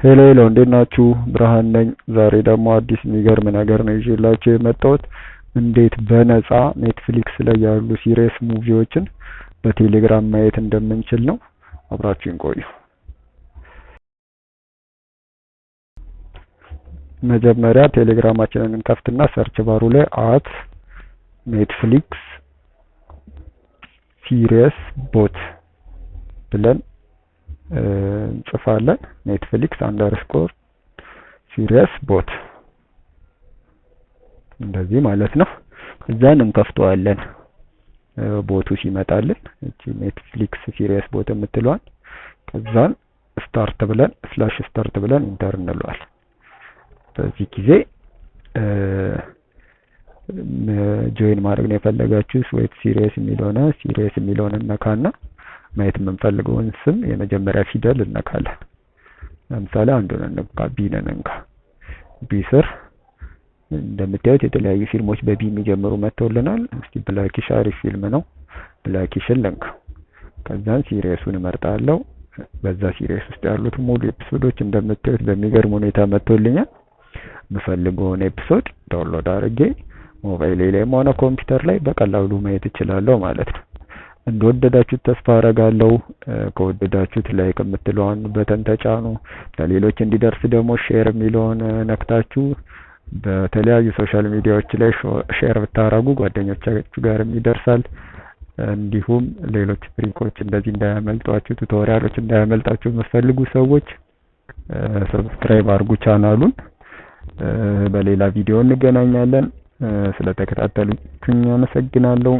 ሄሎ ሄሎ እንዴት ናችሁ? ብርሃን ነኝ። ዛሬ ደግሞ አዲስ የሚገርም ነገር ነው ይዤላችሁ የመጣሁት። እንዴት በነፃ ኔትፍሊክስ ላይ ያሉ ሲሪየስ ሙቪዎችን በቴሌግራም ማየት እንደምንችል ነው። አብራችሁን ቆዩ። መጀመሪያ ቴሌግራማችንን እንከፍትና ሰርች ባሩ ላይ @ኔትፍሊክስ ሲሪየስ ቦት ብለን እንጽፋለን። ኔትፍሊክስ _ ሲሪየስ ቦት እንደዚህ ማለት ነው። እዛን እንከፍተዋለን። ቦቱ ሲመጣልን እቺ ኔትፍሊክስ ሲሪየስ ቦት የምትለዋን ከዛን ስታርት ብለን /ስታርት ብለን ኢንተር እንለዋለን። በዚህ ጊዜ ጆይን ማድረግ ነው የፈለጋችሁት ዌብ ሲሪየስ የሚለውን ነካና ማየት የምንፈልገውን ስም የመጀመሪያ ፊደል እንነካለን። ለምሳሌ አንዱን እንንካ፣ ቢን እንንካ። ቢ ስር እንደምታዩት የተለያዩ ፊልሞች በቢ የሚጀምሩ መጥተውልናል። እስቲ ብላኪሽ አሪፍ ፊልም ነው፣ ብላኪሽን ልንካ። ከዛን ሲሪየሱን እመርጣለሁ። በዛ ሲሪየስ ውስጥ ያሉት ሙሉ ኤፒሶዶች እንደምታዩት በሚገርም ሁኔታ መጥተውልኛል። የምፈልገውን ኤፒሶድ ዳውንሎድ አድርጌ ሞባይል ላይም ሆነ ኮምፒውተር ላይ በቀላሉ ማየት እችላለሁ ማለት ነው። እንደወደዳችሁት ተስፋ አደርጋለሁ። ከወደዳችሁት ላይክ የምትለውን በተን ተጫኑ። ለሌሎች እንዲደርስ ደግሞ ሼር የሚለውን ነክታችሁ በተለያዩ ሶሻል ሚዲያዎች ላይ ሼር ብታረጉ ጓደኞቻችሁ ጋርም ይደርሳል። እንዲሁም ሌሎች ትሪኮች እንደዚህ እንዳያመልጧችሁ፣ ቱቶሪያሎች እንዳያመልጣችሁ የምትፈልጉ ሰዎች ሰብስክራይብ አድርጉ ቻናሉን። በሌላ ቪዲዮ እንገናኛለን። ስለተከታተሉኝ አመሰግናለሁ።